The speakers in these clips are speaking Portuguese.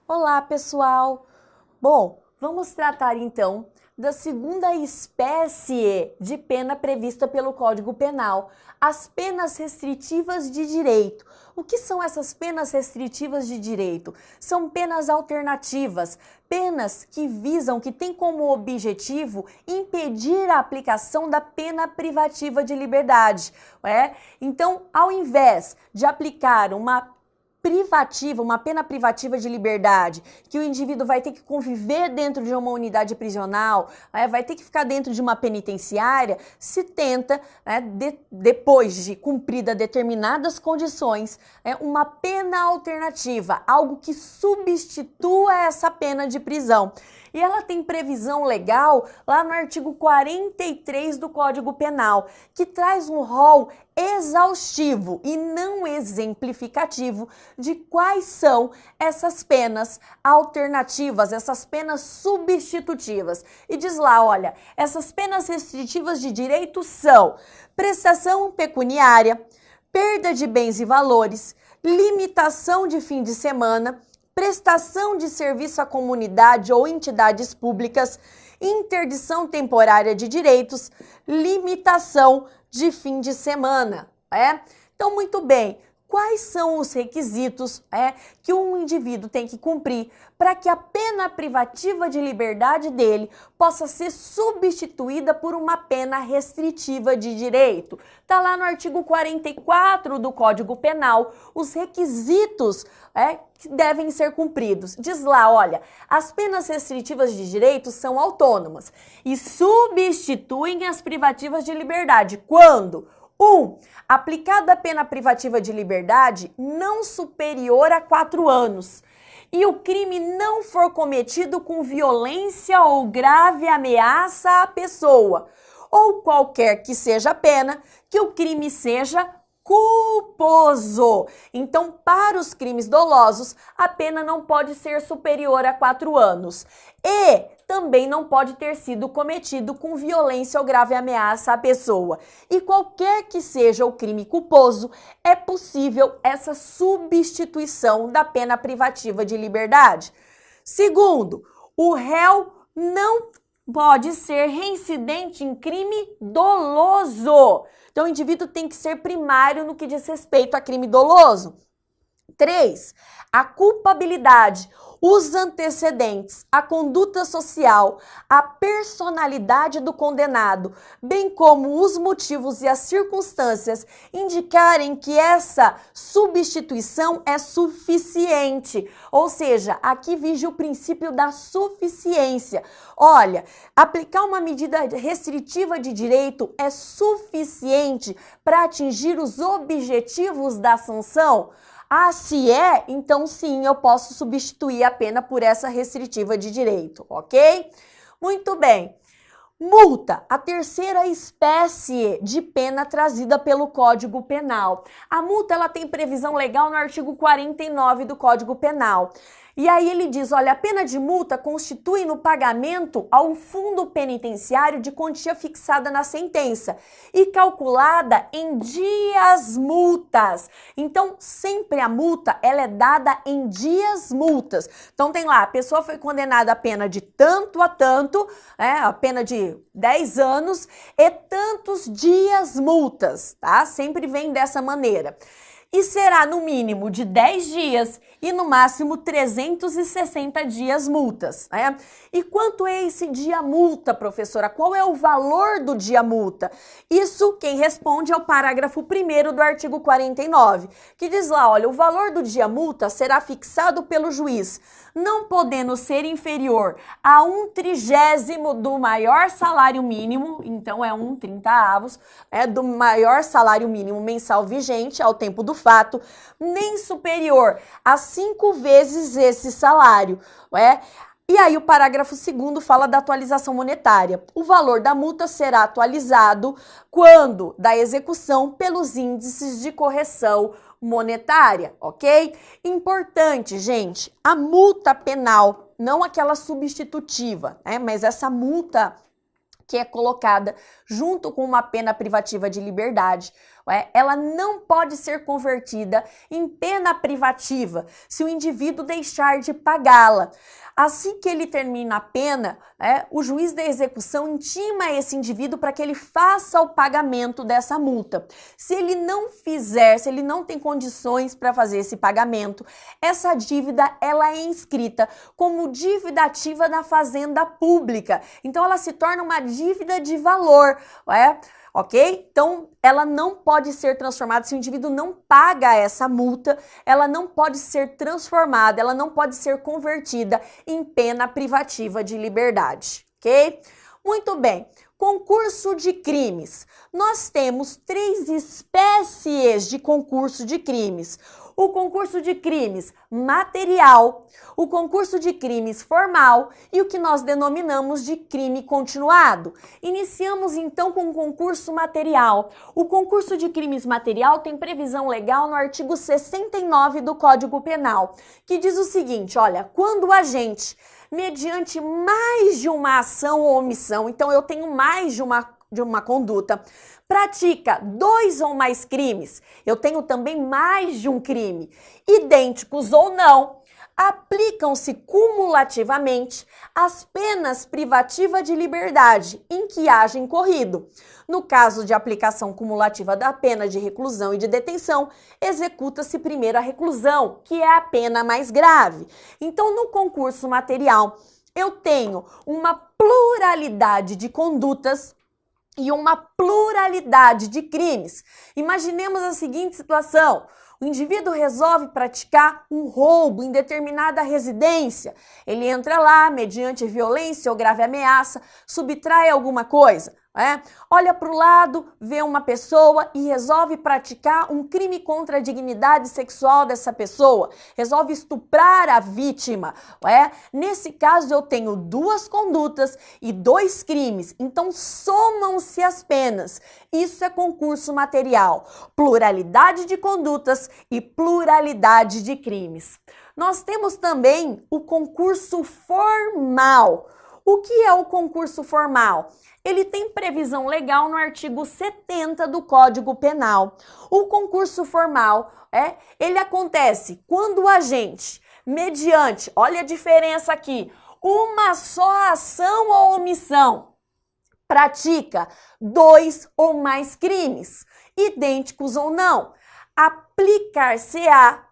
Olá, pessoal! Bom, vamos tratar então da segunda espécie de pena prevista pelo Código Penal, as penas restritivas de direito. O que são essas penas restritivas de direito? São penas alternativas, penas que visam, que têm como objetivo impedir a aplicação da pena privativa de liberdade. Então, ao invés de aplicar uma pena privativa de liberdade, que o indivíduo vai ter que conviver dentro de uma unidade prisional, vai ter que ficar dentro de uma penitenciária, se tenta, depois de cumprida determinadas condições, uma pena alternativa, algo que substitua essa pena de prisão. E ela tem previsão legal lá no artigo 43 do Código Penal, que traz um rol exaustivo e não exemplificativo de quais são essas penas alternativas, essas penas substitutivas. E diz lá, olha, essas penas restritivas de direito são prestação pecuniária, perda de bens e valores, limitação de fim de semana, prestação de serviço à comunidade ou entidades públicas, interdição temporária de direitos, limitação de fim de semana. Então, muito bem, quais são os requisitos que um indivíduo tem que cumprir para que a pena privativa de liberdade dele possa ser substituída por uma pena restritiva de direito? Está lá no artigo 44 do Código Penal, os requisitos que devem ser cumpridos. Diz lá, olha, as penas restritivas de direito são autônomas e substituem as privativas de liberdade quando 1. Aplicada a pena privativa de liberdade não superior a 4 anos e o crime não for cometido com violência ou grave ameaça à pessoa, ou qualquer que seja a pena, que o crime seja culposo. Então, para os crimes dolosos, a pena não pode ser superior a 4 anos. E também não pode ter sido cometido com violência ou grave ameaça à pessoa. E qualquer que seja o crime culposo, é possível essa substituição da pena privativa de liberdade. Segundo, o réu não pode ser reincidente em crime doloso. Então, o indivíduo tem que ser primário no que diz respeito a crime doloso. 3. A culpabilidade, os antecedentes, a conduta social, a personalidade do condenado, bem como os motivos e as circunstâncias indicarem que essa substituição é suficiente. Ou seja, aqui vige o princípio da suficiência. Olha, aplicar uma medida restritiva de direito é suficiente para atingir os objetivos da sanção? Ah, se é, então sim, eu posso substituir a pena por essa restritiva de direito, ok? Muito bem. Multa, a terceira espécie de pena trazida pelo Código Penal. A multa, ela tem previsão legal no artigo 49 do Código Penal. E aí ele diz, olha, a pena de multa constitui no pagamento a um fundo penitenciário de quantia fixada na sentença e calculada em dias multas. Então, sempre a multa, ela é dada em dias multas. Então, tem lá, a pessoa foi condenada a pena de tanto a tanto, a pena de 10 anos e tantos dias multas, tá? Sempre vem dessa maneira. E será no mínimo de 10 dias e no máximo 360 dias multas. E quanto é esse dia multa, professora? Qual é o valor do dia multa? Isso quem responde é o parágrafo 1º do artigo 49, que diz lá, olha, o valor do dia multa será fixado pelo juiz, não podendo ser inferior a 1/30 do maior salário mínimo, então é 1/30, do maior salário mínimo mensal vigente ao tempo do fato, nem superior a 5 vezes esse salário, E aí o parágrafo 2º fala da atualização monetária. O valor da multa será atualizado quando da execução pelos índices de correção monetária, ok? Importante, gente, a multa penal, não aquela substitutiva, mas essa multa que é colocada junto com uma pena privativa de liberdade, ela não pode ser convertida em pena privativa se o indivíduo deixar de pagá-la. Assim que ele termina a pena, o juiz da execução intima esse indivíduo para que ele faça o pagamento dessa multa. Se ele não fizer, se ele não tem condições para fazer esse pagamento, essa dívida ela é inscrita como dívida ativa na fazenda pública. Então ela se torna uma dívida de valor, ok? Então, ela não pode ser transformada, se o indivíduo não paga essa multa, ela não pode ser transformada, ela não pode ser convertida em pena privativa de liberdade, ok? Muito bem. Concurso de crimes. Nós temos 3 espécies de concurso de crimes. O concurso de crimes material, o concurso de crimes formal e o que nós denominamos de crime continuado. Iniciamos então com o concurso material. O concurso de crimes material tem previsão legal no artigo 69 do Código Penal, que diz o seguinte, olha, quando o agente, mediante mais de uma ação ou omissão, então eu tenho mais de uma conduta, pratica 2 ou mais crimes, eu tenho também mais de um crime, idênticos ou não, aplicam-se cumulativamente as penas privativas de liberdade em que haja incorrido. No caso de aplicação cumulativa da pena de reclusão e de detenção, executa-se primeiro a reclusão, que é a pena mais grave. Então, no concurso material, eu tenho uma pluralidade de condutas e uma pluralidade de crimes. Imaginemos a seguinte situação. O indivíduo resolve praticar um roubo em determinada residência. Ele entra lá, mediante violência ou grave ameaça, subtrai alguma coisa. Olha para o lado, vê uma pessoa e resolve praticar um crime contra a dignidade sexual dessa pessoa. Resolve estuprar a vítima. Nesse caso, eu tenho 2 condutas e 2 crimes. Então, somam-se as penas. Isso é concurso material. Pluralidade de condutas e pluralidade de crimes. Nós temos também o concurso formal. O que é o concurso formal? Ele tem previsão legal no artigo 70 do Código Penal. O concurso formal, ele acontece quando o agente, mediante, olha a diferença aqui, uma só ação ou omissão, pratica 2 ou mais crimes, idênticos ou não, aplicar-se-á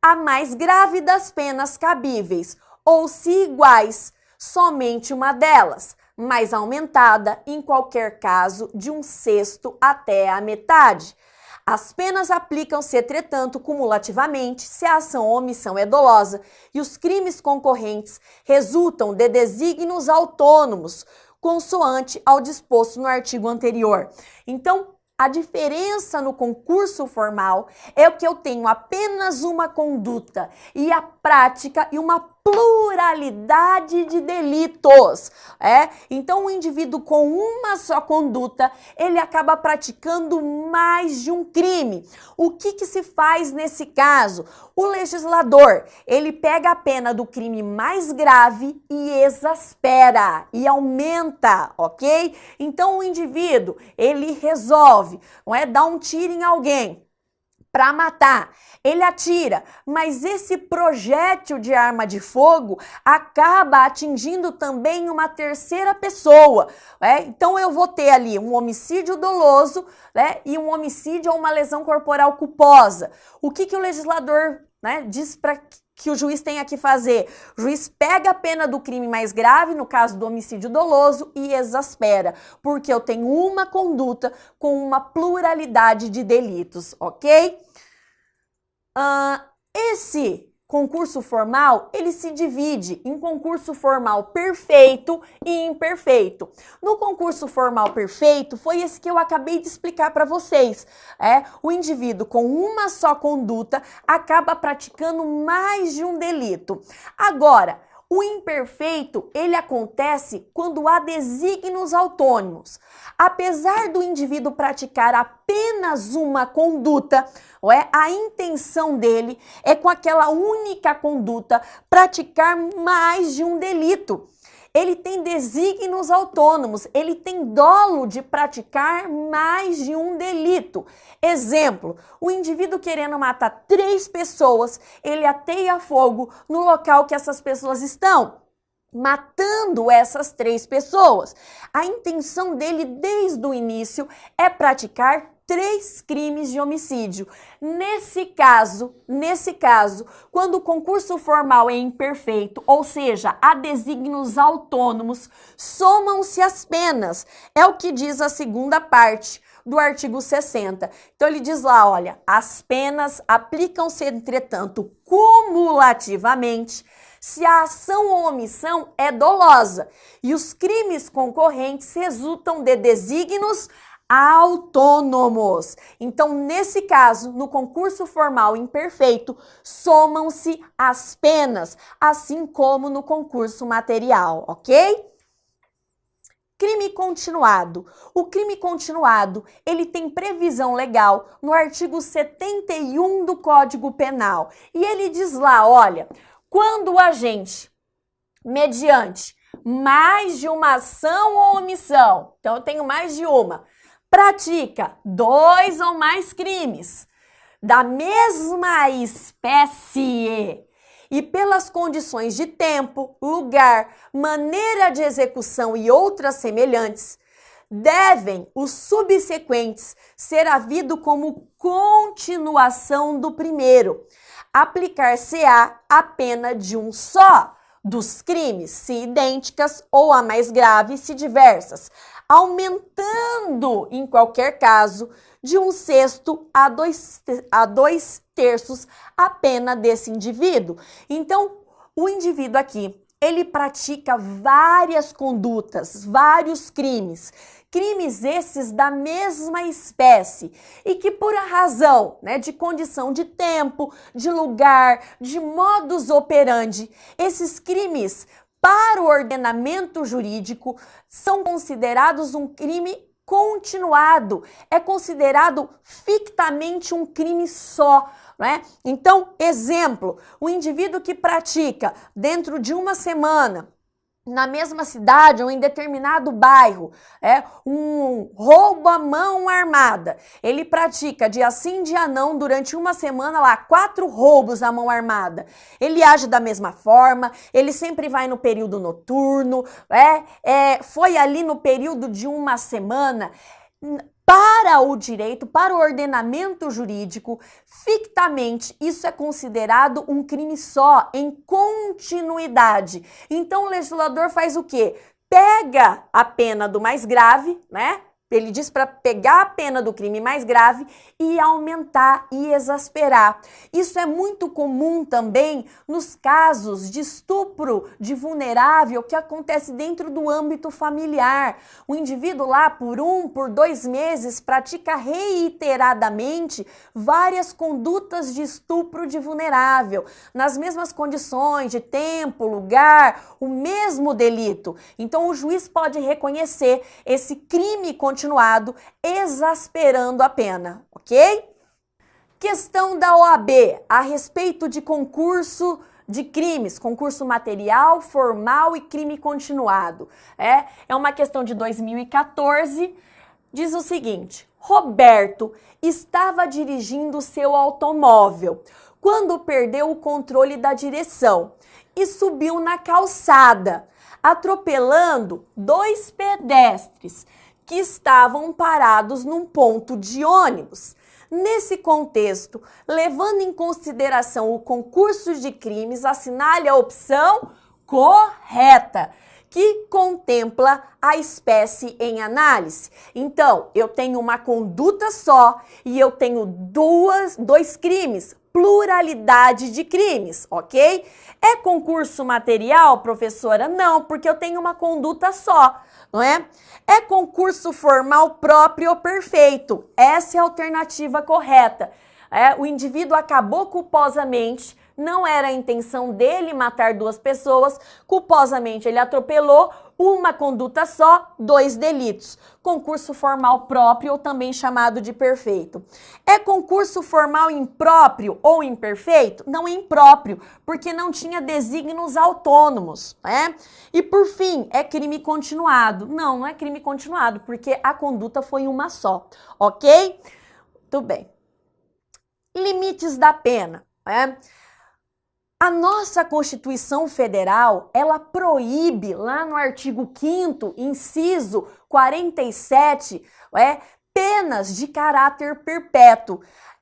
a mais grave das penas cabíveis, ou se iguais, somente uma delas, mais aumentada em qualquer caso de 1/6 até a metade. As penas aplicam-se, entretanto, cumulativamente se a ação ou omissão é dolosa e os crimes concorrentes resultam de desígnios autônomos, consoante ao disposto no artigo anterior. Então, a diferença no concurso formal é que eu tenho apenas uma conduta e a prática e uma pluralidade de delitos. Então, o indivíduo com uma só conduta, ele acaba praticando mais de um crime. O que se faz nesse caso? O legislador, ele pega a pena do crime mais grave e exaspera e aumenta, ok? Então, o indivíduo, ele resolve, dar um tiro em alguém para matar. Ele atira, mas esse projétil de arma de fogo acaba atingindo também uma terceira pessoa. Então eu vou ter ali um homicídio doloso, e um homicídio ou uma lesão corporal culposa. O que o legislador, diz para que o juiz tenha que fazer? O juiz pega a pena do crime mais grave, no caso do homicídio doloso, e exaspera, porque eu tenho uma conduta com uma pluralidade de delitos, ok? Esse concurso formal, ele se divide em concurso formal perfeito e imperfeito. No concurso formal perfeito, foi esse que eu acabei de explicar para vocês. O indivíduo com uma só conduta acaba praticando mais de um delito. Agora, o imperfeito, ele acontece quando há desígnios autônomos. Apesar do indivíduo praticar apenas uma conduta, a intenção dele é com aquela única conduta praticar mais de um delito. ele tem desígnios autônomos, ele tem dolo de praticar mais de um delito. Exemplo, o indivíduo querendo matar 3 pessoas, ele ateia fogo no local que essas pessoas estão, matando essas 3 pessoas. A intenção dele desde o início é praticar 3 crimes de homicídio. Nesse caso, quando o concurso formal é imperfeito, ou seja, há desígnios autônomos, somam-se as penas. É o que diz a segunda parte do artigo 60. Então ele diz lá, olha, as penas aplicam-se, entretanto, cumulativamente, se a ação ou omissão é dolosa e os crimes concorrentes resultam de desígnios autônomos. Então, nesse caso, no concurso formal imperfeito, somam-se as penas, assim como no concurso material, ok? Crime continuado. O crime continuado, ele tem previsão legal no artigo 71 do Código Penal. E ele diz lá, olha, quando o agente, mediante mais de uma ação ou omissão, então eu tenho mais de uma, pratica 2 ou mais crimes da mesma espécie e pelas condições de tempo, lugar, maneira de execução e outras semelhantes, devem os subsequentes ser havido como continuação do primeiro. Aplicar-se-á a pena de um só dos crimes, se idênticas, ou a mais grave, se diversas, aumentando, em qualquer caso, de 1/6 a 2/3 a pena desse indivíduo. Então, o indivíduo aqui, ele pratica várias condutas, vários crimes. Crimes esses da mesma espécie e que por a razão, de condição de tempo, de lugar, de modus operandi, esses crimes para o ordenamento jurídico são considerados um crime continuado, é considerado fictamente um crime só, não é? Então, exemplo, o indivíduo que pratica dentro de uma semana, na mesma cidade ou em determinado bairro, um roubo à mão armada. Ele pratica dia sim, dia não, durante uma semana lá, 4 roubos à mão armada. Ele age da mesma forma, ele sempre vai no período noturno, foi ali no período de uma semana. Para o direito, para o ordenamento jurídico, fictamente, isso é considerado um crime só, em continuidade. Então, o legislador faz o quê? Pega a pena do mais grave, Ele diz para pegar a pena do crime mais grave e aumentar e exasperar. Isso é muito comum também nos casos de estupro de vulnerável que acontece dentro do âmbito familiar. O indivíduo lá por 2 meses pratica reiteradamente várias condutas de estupro de vulnerável, nas mesmas condições de tempo, lugar, o mesmo delito. Então o juiz pode reconhecer esse crime continuado, exasperando a pena, ok? Questão da OAB a respeito de concurso de crimes, concurso material, formal e crime continuado. É uma questão de 2014, diz o seguinte: Roberto estava dirigindo seu automóvel quando perdeu o controle da direção e subiu na calçada, atropelando 2 pedestres que estavam parados num ponto de ônibus. Nesse contexto, levando em consideração o concurso de crimes, assinale a opção correta, que contempla a espécie em análise. Então, eu tenho uma conduta só e eu tenho 2 crimes, pluralidade de crimes, ok? É concurso material, professora? Não, porque eu tenho uma conduta só, não é? É concurso formal próprio ou perfeito? Essa é a alternativa correta. O indivíduo acabou culposamente não era a intenção dele matar duas pessoas, culposamente ele atropelou, uma conduta só, 2 delitos. Concurso formal próprio, ou também chamado de perfeito. É concurso formal impróprio ou imperfeito? Não é impróprio, porque não tinha desígnios autônomos, né? E por fim, é crime continuado? Não, não é crime continuado, porque a conduta foi uma só, ok? Tudo bem. Limites da pena, né? A nossa Constituição Federal, ela proíbe, lá no artigo 5º, inciso 47, penas de caráter perpétuo.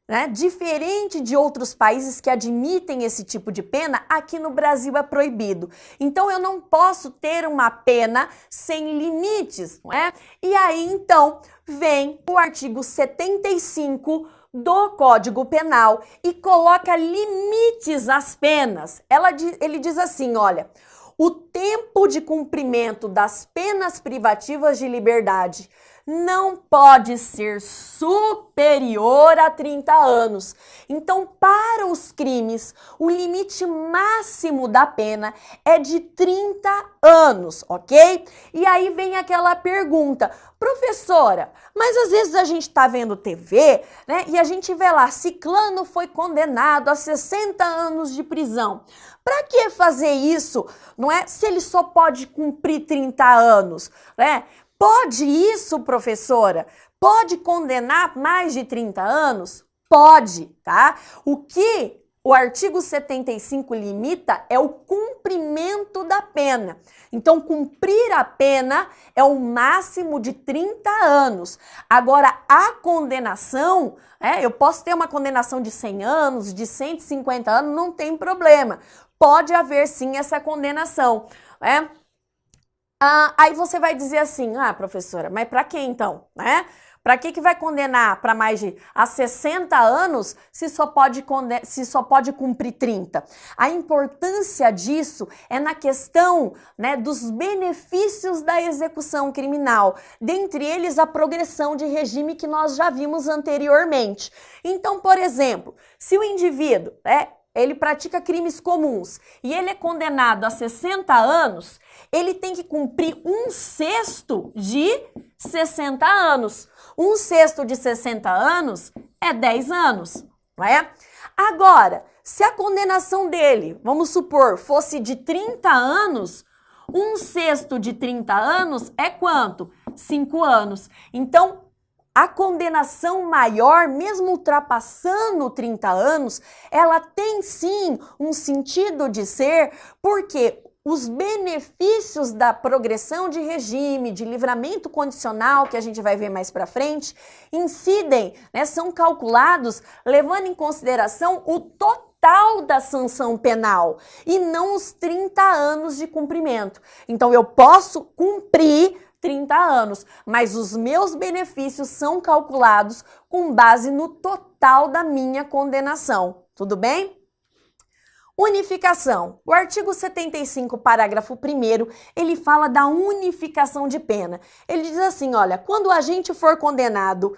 Né? Diferente de outros países que admitem esse tipo de pena, aqui no Brasil é proibido. Então, eu não posso ter uma pena sem limites, não é? E aí, então, vem o artigo 75 do Código Penal e coloca limites às penas. Ele diz assim, olha, o tempo de cumprimento das penas privativas de liberdade não pode ser superior a 30 anos. Então, para os crimes, o limite máximo da pena é de 30 anos, ok? E aí vem aquela pergunta, professora, mas às vezes a gente tá vendo TV, né, e a gente vê lá, ciclano foi condenado a 60 anos de prisão. Para que fazer isso, não é? Se ele só pode cumprir 30 anos, né? Pode isso, professora? Pode condenar mais de 30 anos? Pode, tá? O que o artigo 75 limita é o cumprimento da pena. Então, cumprir a pena é o máximo de 30 anos. Agora, a condenação, eu posso ter uma condenação de 100 anos, de 150 anos, não tem problema. Pode haver, sim, essa condenação, né? Aí você vai dizer assim, professora, mas para que então, né? Para que vai condenar para mais de 60 anos se só pode cumprir 30? A importância disso é na questão, né, dos benefícios da execução criminal, dentre eles a progressão de regime que nós já vimos anteriormente. Então, por exemplo, se o indivíduo, ele pratica crimes comuns e ele é condenado a 60 anos, ele tem que cumprir 1/6 de 60 anos. 1/6 de 60 anos é 10 anos, não é? Agora, se a condenação dele, vamos supor, fosse de 30 anos, 1/6 de 30 anos é quanto? 5 anos. Então, a condenação maior, mesmo ultrapassando 30 anos, ela tem sim um sentido de ser, porque os benefícios da progressão de regime, de livramento condicional, que a gente vai ver mais para frente, incidem, né, são calculados levando em consideração o total da sanção penal e não os 30 anos de cumprimento. Então, eu posso cumprir 30 anos, mas os meus benefícios são calculados com base no total da minha condenação. Tudo bem? Unificação. O artigo 75, parágrafo 1º, ele fala da unificação de pena. Ele diz assim, olha, quando o agente for condenado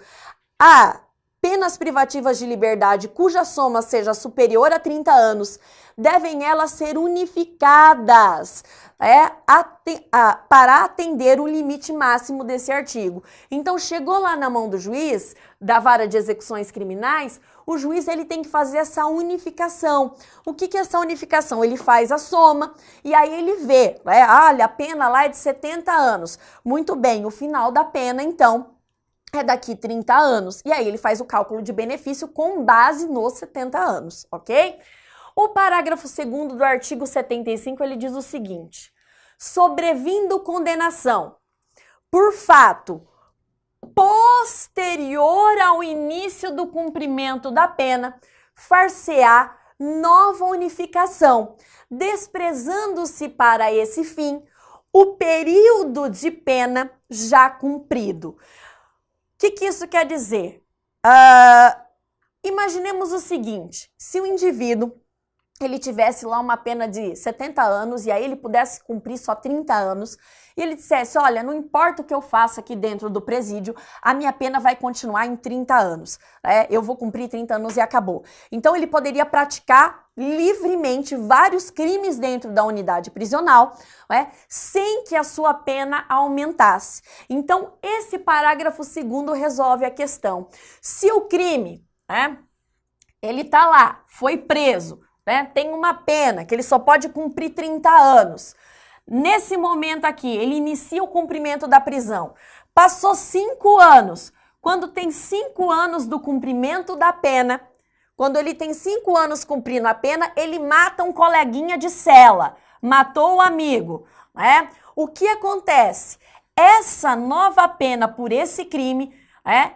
a penas privativas de liberdade cuja soma seja superior a 30 anos, devem elas ser unificadas para atender o limite máximo desse artigo. Então, chegou lá na mão do juiz, da vara de execuções criminais, o juiz ele tem que fazer essa unificação. O que é essa unificação? Ele faz a soma e aí ele vê, olha, a pena lá é de 70 anos. Muito bem, o final da pena, então, é daqui 30 anos. E aí ele faz o cálculo de benefício com base nos 70 anos, ok? O parágrafo 2º do artigo 75, ele diz o seguinte: sobrevindo condenação por fato posterior ao início do cumprimento da pena, far-se-á nova unificação, desprezando-se para esse fim o período de pena já cumprido. O que isso quer dizer? Imaginemos o seguinte, se o indivíduo ele tivesse lá uma pena de 70 anos e aí ele pudesse cumprir só 30 anos e ele dissesse, olha, não importa o que eu faça aqui dentro do presídio, a minha pena vai continuar em 30 anos, né? Eu vou cumprir 30 anos e acabou. Então ele poderia praticar livremente vários crimes dentro da unidade prisional, né? Sem que a sua pena aumentasse. Então esse parágrafo 2º resolve a questão. Se o crime, né, ele tá lá, foi preso, né, tem uma pena que ele só pode cumprir 30 anos. Nesse momento aqui, ele inicia o cumprimento da prisão. Passou 5 anos. Quando tem 5 anos do cumprimento da pena, quando ele tem 5 anos cumprindo a pena, ele mata um coleguinha de cela, matou o amigo, né? O que acontece? Essa nova pena por esse crime, né,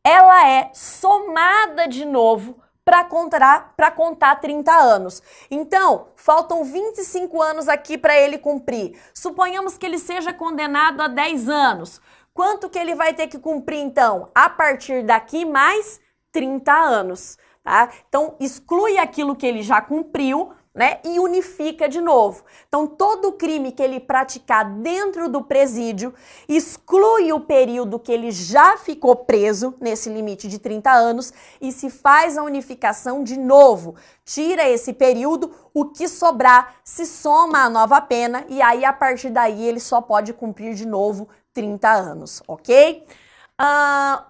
ela é somada de novo para contar 30 anos. Então, faltam 25 anos aqui para ele cumprir. Suponhamos que ele seja condenado a 10 anos. Quanto que ele vai ter que cumprir, então? A partir daqui, mais 30 anos, tá? Então, exclui aquilo que ele já cumpriu, né, e unifica de novo. Então, todo crime que ele praticar dentro do presídio exclui o período que ele já ficou preso, nesse limite de 30 anos, e se faz a unificação de novo. Tira esse período, o que sobrar se soma à nova pena, e aí, a partir daí, ele só pode cumprir de novo 30 anos, ok?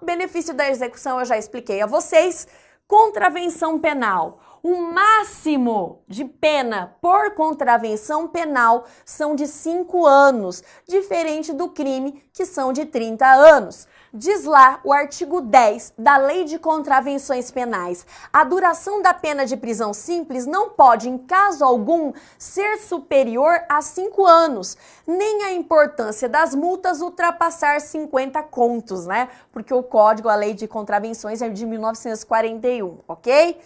O benefício da execução eu já expliquei a vocês. Contravenção penal. O máximo de pena por contravenção penal são de 5 anos, diferente do crime, que são de 30 anos. Diz lá o artigo 10 da Lei de Contravenções Penais. A duração da pena de prisão simples não pode, em caso algum, ser superior a 5 anos, nem a importância das multas ultrapassar 50 contos, né? Porque o Código, a Lei de Contravenções é de 1941, ok?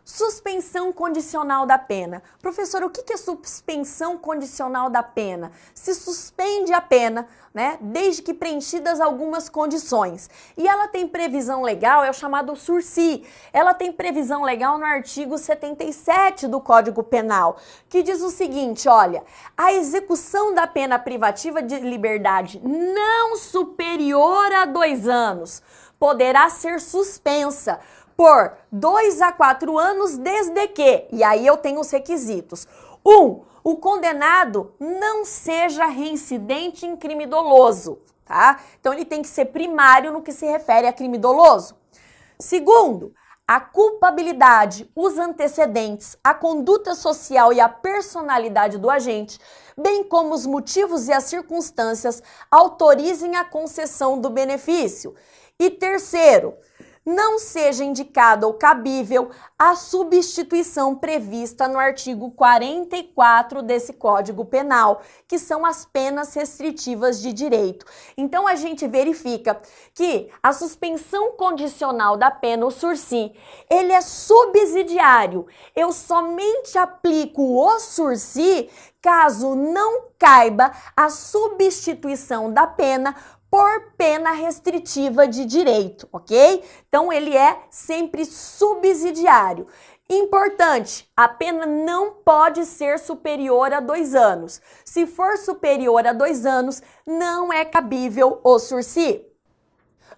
Suspensão condicional da pena. Professor, o que é suspensão condicional da pena? Se suspende a pena, né, desde que preenchidas algumas condições. E ela tem previsão legal, é o chamado sursi. Ela tem previsão legal no artigo 77 do Código Penal, que diz o seguinte, olha, a execução da pena privativa de liberdade não superior a 2 anos poderá ser suspensa por 2 a 4 anos desde que, e aí eu tenho os requisitos. 1. O condenado não seja reincidente em crime doloso, tá? Então ele tem que ser primário no que se refere a crime doloso. 2. A culpabilidade, os antecedentes, a conduta social e a personalidade do agente, bem como os motivos e as circunstâncias, autorizem a concessão do benefício. E 3. Não seja indicado ou cabível a substituição prevista no artigo 44 desse Código Penal, que são as penas restritivas de direito. Então, a gente verifica que a suspensão condicional da pena, o sursi, ele é subsidiário. Eu somente aplico o sursi caso não caiba a substituição da pena por pena restritiva de direito, ok? Então, ele é sempre subsidiário. Importante, a pena não pode ser superior a 2 anos. Se for superior a 2 anos, não é cabível o sursi.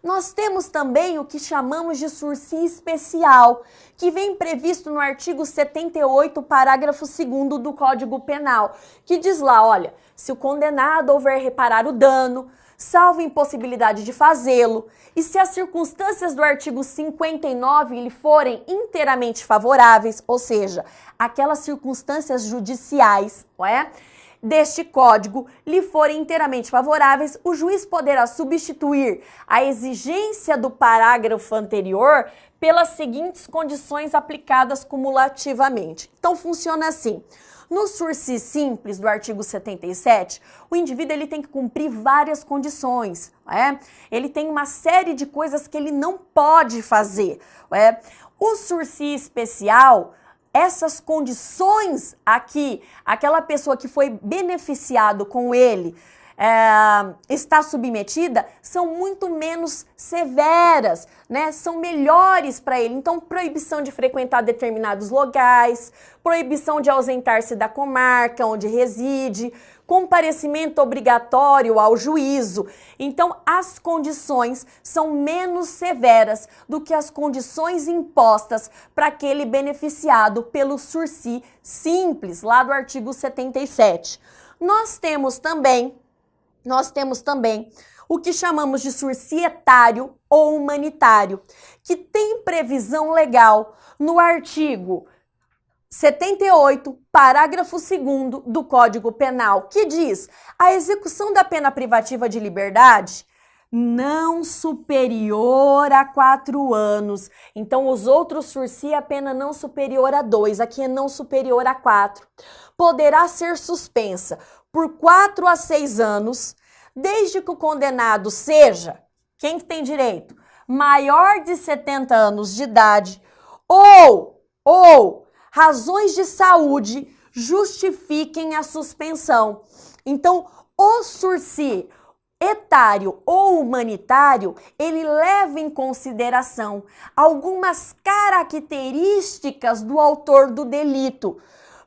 Nós temos também o que chamamos de sursi especial, que vem previsto no artigo 78, parágrafo 2º do Código Penal, que diz lá, olha, se o condenado houver reparar o dano, salvo impossibilidade de fazê-lo, e se as circunstâncias do artigo 59 lhe forem inteiramente favoráveis, ou seja, aquelas circunstâncias judiciais, não é? Deste código lhe forem inteiramente favoráveis, o juiz poderá substituir a exigência do parágrafo anterior pelas seguintes condições aplicadas cumulativamente. Então, funciona assim. No sursi simples do artigo 77, o indivíduo ele tem que cumprir várias condições, ele tem uma série de coisas que ele não pode fazer. O sursi especial, essas condições aqui, aquela pessoa que foi beneficiado com ele, está submetida são muito menos severas, né? São melhores para ele. Então, proibição de frequentar determinados locais, proibição de ausentar-se da comarca onde reside, comparecimento obrigatório ao juízo. Então, as condições são menos severas do que as condições impostas para aquele beneficiado pelo sursi simples, lá do artigo 77. Nós temos também o que chamamos de sursi etário ou humanitário, que tem previsão legal no artigo 78, parágrafo 2º do Código Penal, que diz: a execução da pena privativa de liberdade não superior a 4 anos. Então, os outros sursi a pena não superior a 2, aqui é não superior a 4. Poderá ser suspensa por 4 a 6 anos, desde que o condenado seja, quem que tem direito? Maior de 70 anos de idade ou razões de saúde justifiquem a suspensão. Então, o sursi etário ou humanitário, ele leva em consideração algumas características do autor do delito.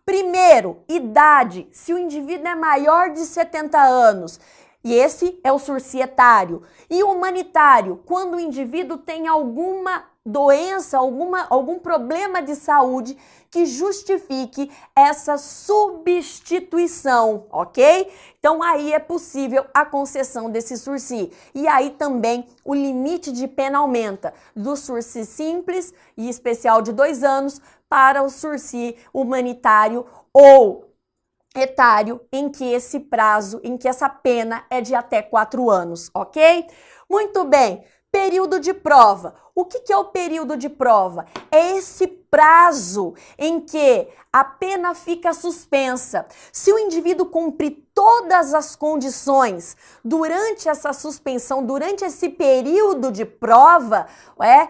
Primeiro, idade, se o indivíduo é maior de 70 anos, e esse é o sursi etário. E o humanitário, quando o indivíduo tem alguma doença, algum problema de saúde que justifique essa substituição, ok? Então, aí é possível a concessão desse sursi. E aí também o limite de pena aumenta do sursi simples e especial de 2 anos para o sursi humanitário ou etário, em que esse prazo, em que essa pena é de até 4 anos, ok? Muito bem. Período de prova. O que é o período de prova? É esse prazo em que a pena fica suspensa. Se o indivíduo cumprir todas as condições durante essa suspensão, durante esse período de prova, é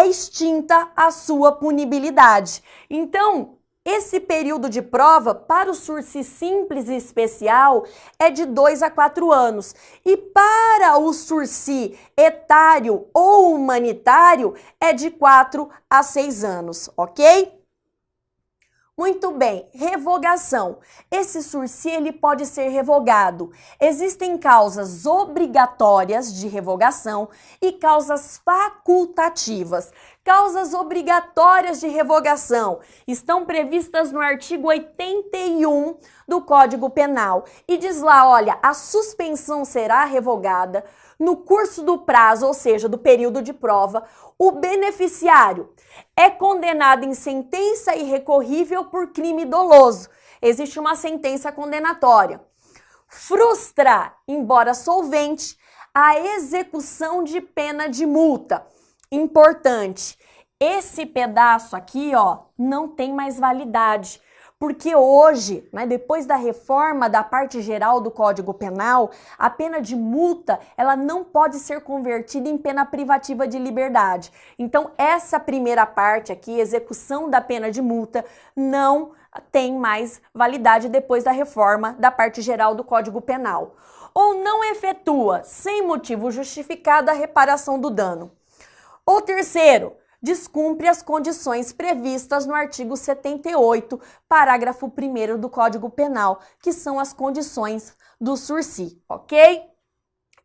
extinta a sua punibilidade. Então, esse período de prova para o sursi simples e especial é de 2 a 4 anos. E para o sursi etário ou humanitário é de 4 a 6 anos, ok? Muito bem, revogação. Esse sursi ele pode ser revogado. Existem causas obrigatórias de revogação e causas facultativas. Causas obrigatórias de revogação estão previstas no artigo 81 do Código Penal e diz lá, olha, a suspensão será revogada no curso do prazo, ou seja, do período de prova. O beneficiário é condenado em sentença irrecorrível por crime doloso. Existe uma sentença condenatória. Frustra, embora solvente, a execução de pena de multa. Importante, esse pedaço aqui, ó, não tem mais validade, porque hoje, né, depois da reforma da parte geral do Código Penal, a pena de multa, ela não pode ser convertida em pena privativa de liberdade. Então, essa primeira parte aqui, execução da pena de multa, não tem mais validade depois da reforma da parte geral do Código Penal. Ou não efetua, sem motivo justificado, a reparação do dano. Ou terceiro, descumpre as condições previstas no artigo 78, parágrafo 1º do Código Penal, que são as condições do sursi, ok?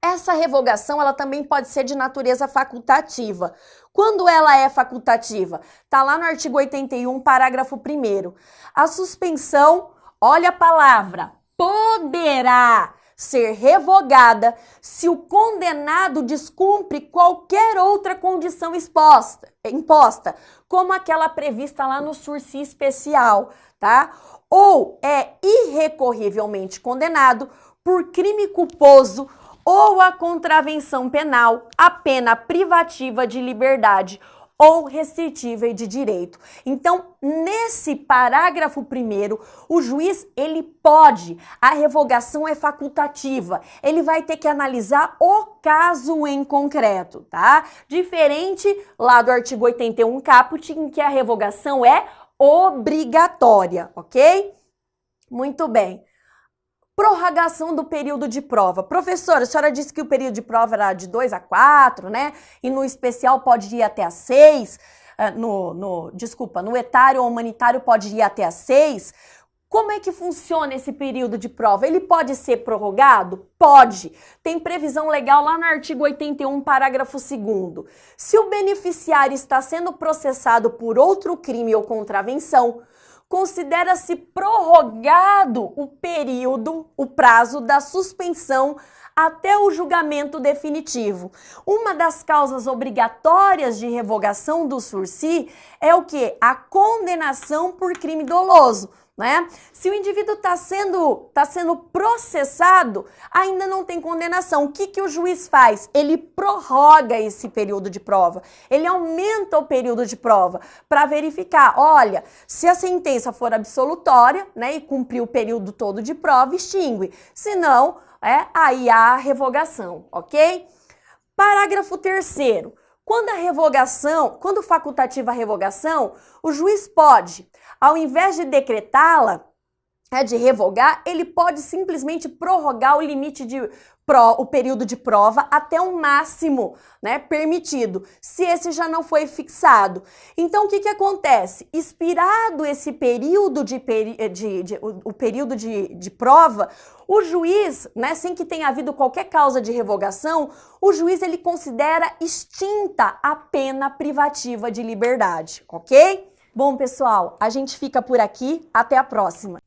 Essa revogação, ela também pode ser de natureza facultativa. Quando ela é facultativa? Tá lá no artigo 81, parágrafo 1º. A suspensão, olha a palavra, poderá ser revogada se o condenado descumpre qualquer outra condição imposta, como aquela prevista lá no sursi especial, tá? Ou é irrecorrivelmente condenado por crime culposo ou a contravenção penal, a pena privativa de liberdade ou restritível de direito. Então, nesse parágrafo 1º, o juiz, ele pode, a revogação é facultativa, ele vai ter que analisar o caso em concreto, tá? Diferente lá do artigo 81 caput, em que a revogação é obrigatória, ok? Muito bem. Prorrogação do período de prova. Professora, a senhora disse que o período de prova era de 2 a 4, né? E no especial pode ir até a 6. No etário ou humanitário pode ir até a 6. Como é que funciona esse período de prova? Ele pode ser prorrogado? Pode. Tem previsão legal lá no artigo 81, parágrafo 2º. Se o beneficiário está sendo processado por outro crime ou contravenção, considera-se prorrogado o prazo da suspensão até o julgamento definitivo. Uma das causas obrigatórias de revogação do sursi é o quê? A condenação por crime doloso. Né? Se o indivíduo está sendo processado, ainda não tem condenação. O que o juiz faz? Ele prorroga esse período de prova. Ele aumenta o período de prova para verificar, olha, se a sentença for absolutória, né, e cumprir o período todo de prova, extingue. Se não, aí há a revogação, ok? Parágrafo 3º. Quando facultativa a revogação, o juiz pode, ao invés de decretá-la, de revogar, ele pode simplesmente prorrogar o limite o período de prova até o máximo, né, permitido, se esse já não foi fixado. Então, o que acontece? Expirado esse período o período de prova, o juiz, né, sem que tenha havido qualquer causa de revogação, o juiz ele considera extinta a pena privativa de liberdade, ok? Bom, pessoal, a gente fica por aqui. Até a próxima.